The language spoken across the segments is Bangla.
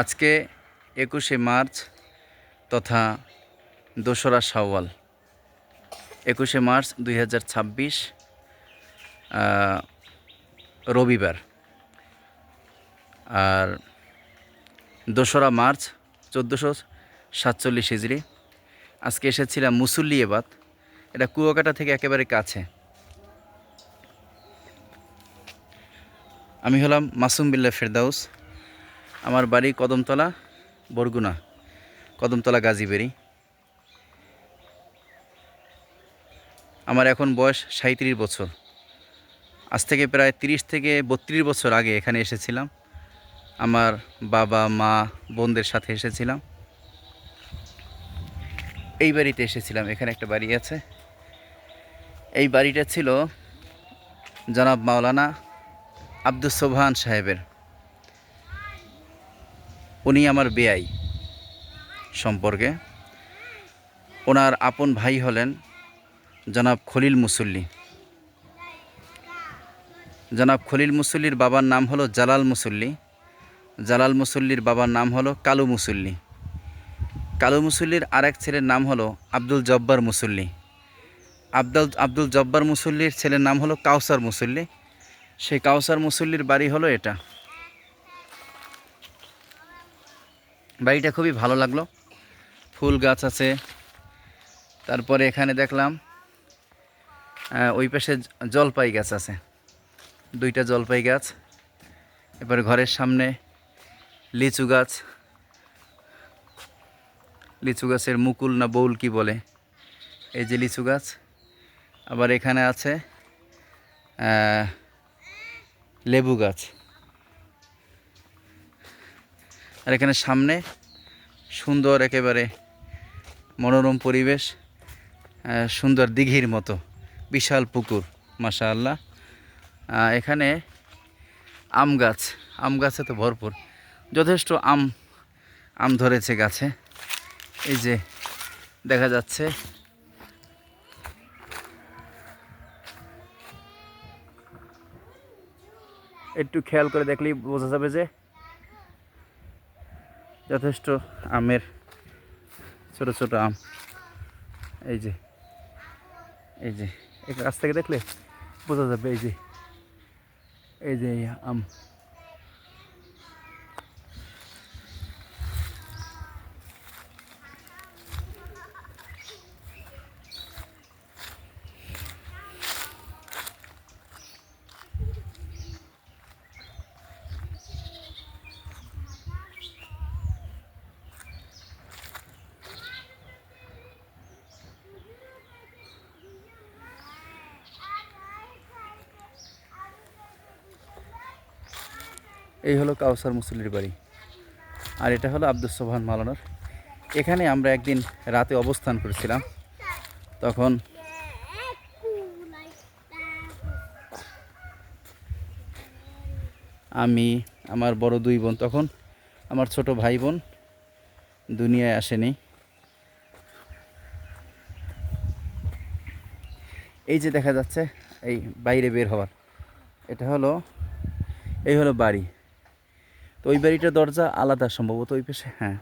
আজকে ২১শে মার্চ তথা ২রা শাওয়াল। ২১শে মার্চ ২০২৬ রবিবার, আর ২রা মার্চ ১৪৪৭ হিজরি। আজকে এসেছিলাম মুসল্লিয়াবাদ, এটা কুয়াকাটা থেকে একেবারে কাছে। আমি হলাম মাসুম বিল্লাহ ফেরদাউস। আমার বাড়ি কদমতলা, বরগুনা, কদমতলা গাজীবেরি। আমার এখন বয়স ৩৭ বছর। আজ থেকে প্রায় ৩০ থেকে ৩২ বছর আগে এখানে এসেছিলাম। আমার বাবা মা বোনদের সাথে এসেছিলাম। এই বাড়িতে এসেছিলাম। এখানে একটা বাড়ি আছে। এই বাড়িটা ছিল জনাব মাওলানা আব্দুস সোবহান সাহেবের। উনি আমার বেয়াই সম্পর্কে। ওনার আপন ভাই হলেন জনাব খলিল মুসল্লি। জনাব খলিল মুসল্লির বাবার নাম হলো জালাল মুসল্লি। জালাল মুসল্লির বাবার নাম হলো কালু মুসল্লি। কালু মুসল্লির আরেক ছেলের নাম হলো আব্দুল জব্বার মুসল্লি। আব্দুল জব্বার মুসল্লির ছেলের নাম হলো কাউসার মুসল্লি। সেই কাউসার মুসল্লির বাড়ি হলো এটা। বাড়িটা খুবই ভালো লাগলো। ফুল গাছ আছে। তারপরে এখানে দেখলাম ওই পাশে জলপাই গাছ আছে, 2টা জলপাই গাছ। এবার ঘরের সামনে লিচু গাছ। লিচু গাছের মুকুল না বউল কি বলে, এই যে লিচু গাছ। আবার এখানে আছে লেবু গাছ। আর এখানে সামনে সুন্দর একেবারে মনোরম পরিবেশ, সুন্দর দিঘির মতো বিশাল পুকুর, মাশাআল্লাহ। এখানে আম গাছে তো ভরপুর, যথেষ্ট আম ধরেছে গাছে। এই যে দেখা যাচ্ছে। একটু খেয়াল করে দেখলেই বোঝা যাবে যে যথেষ্ট আমের ছোট ছোট আম। এই যে এই কাছ থেকে দেখলে বোঝা যাবে। এই যে আম। এই হলো কাউসার মুসল্লির বাড়ি, আর এটা হলো আব্দুস সোবহান মাওলানার। এখানে আমরা একদিন রাতে অবস্থান করেছিলাম। তখন আমি, আমার বড় 2 বোন, তখন আমার ছোট ভাই বোন দুনিয়ায় আসেনি। এই যে দেখা যাচ্ছে এই বাইরে বের হওয়ার, এই হলো বাড়ি। তো ওই বাড়িটার দরজা আলাদা সম্ভবত, ওই পাশে। হ্যাঁ,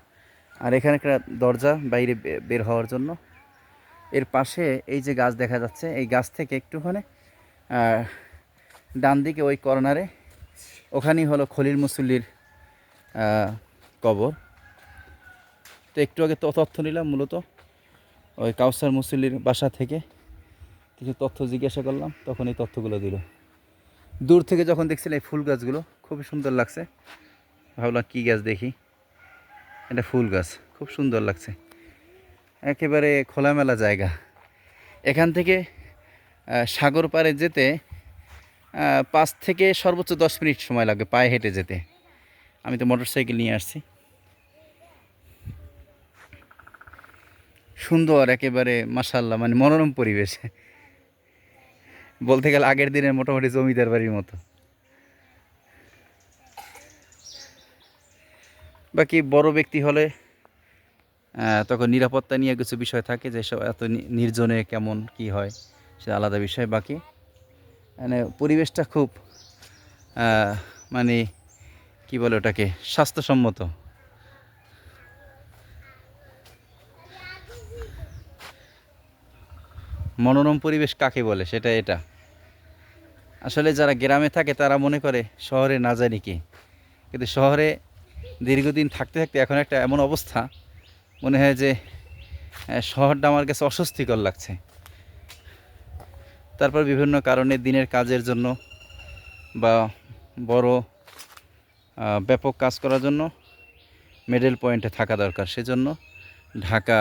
আর এখানে একটা দরজা বাইরে বের হওয়ার জন্য। এর পাশে এই যে গাছ দেখা যাচ্ছে, এই গাছ থেকে একটুখানি ডান দিকে ওই কর্নারে, ওখানেই হলো খলিল মুসল্লির কবর। তো একটু আগে তথ্য নিলাম মূলত ওই কাউসার মুসল্লির বাসা থেকে। কিছু তথ্য জিজ্ঞাসা করলাম, তখন এই তথ্যগুলো দিল। দূর থেকে যখন দেখছিলাম এই ফুল গাছগুলো খুবই সুন্দর লাগছে, ভাবলাম কী গাছ দেখি। এটা ফুল গাছ, খুব সুন্দর লাগছে। একেবারে খোলামেলা জায়গা। এখান থেকে সাগর পাড়ে যেতে 5 থেকে সর্বোচ্চ 10 মিনিট সময় লাগবে পায়ে হেঁটে যেতে। আমি তো মোটরসাইকেল নিয়ে আসছি। সুন্দর একেবারে, মাশাআল্লাহ, মানে মনোরম পরিবেশ। বলতে গেলে আগের দিনের মোটামুটি জমিদার বাড়ির মতো। বাকি বড় ব্যক্তি হলে তখন নিরাপত্তা নিয়ে কিছু বিষয় থাকে, যে সব এত নির্জনে কেমন কি হয় সেটা আলাদা বিষয়। বাকি মানে পরিবেশটা খুব মানে কি বলে ওটাকে, স্বাস্থ্যসম্মত। মনোরম পরিবেশ কাকে বলে সেটা এটা। আসলে যারা গ্রামে থাকে তারা মনে করে শহরে না জানি কি, কিন্তু শহরে দীর্ঘদিন থাকতে থাকতে এখন একটা এমন অবস্থা মনে হয় যে শহরটা আমার কাছে অস্বস্তিকর লাগছে। তারপর বিভিন্ন কারণে দিনের কাজের জন্য বা বড় ব্যাপক কাজ করার জন্য মিডল পয়েন্টে থাকা দরকার, সেজন্য ঢাকা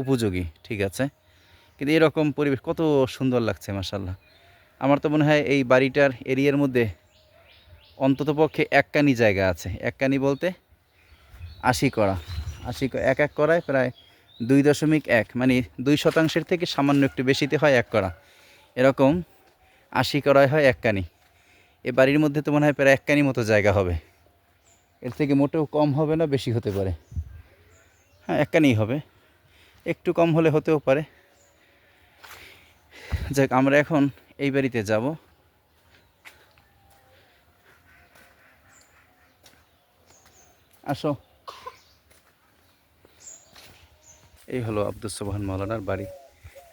উপযোগী, ঠিক আছে। কিন্তু এরকম পরিবেশ কত সুন্দর লাগছে মাশাল্লাহ। আমার তো মনে হয় এই বাড়িটার এরিয়ার মধ্যে অন্ততপক্ষে এক কানি জায়গা আছে। এক কানি বলতে ৮০ কড়া, ৮০ এক এক কড়ায় প্রায় ২.১ মানে ২% থেকে সামান্য একটু বেশিতে হয় ১ কড়া, এরকম ৮০ কড়ায় হয় এক কানি। এ বাড়ির মধ্যে তো মনে হয় প্রায় এক কানি মতো জায়গা হবে, এর থেকে মোটেও কম হবে না, বেশি হতে পারে। হ্যাঁ, এক কানিই হবে, একটু কম হলে হতেও পারে। যাক, আমরা এখন এই বাড়িতে যাব। আসো। এই হলো আব্দুস সোবহান মাওলানার বাড়ি।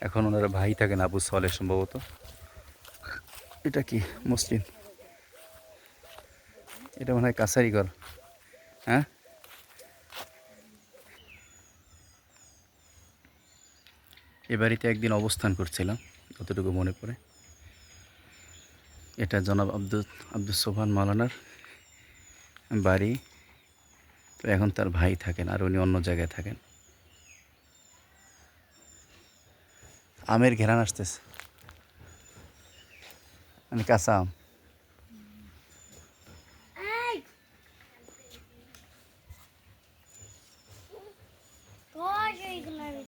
এখন ওনারা ভাই থাকেন, আবু সলে সম্ভবত। এটা কি মসজিদ? এটা মনে হয় কাছারি ঘর। হ্যাঁ, এ বাড়িতে একদিন অবস্থান করছিলাম, কতটুকু মনে পড়ে। এটা জনাব আব্দুস সোবহান মাওলানার বাড়ি। তো এখন তার ভাই থাকেন, আর উনি অন্য জায়গায় থাকেন। আমের ঘেরান আসতেছে, মানে কাঁচা আম।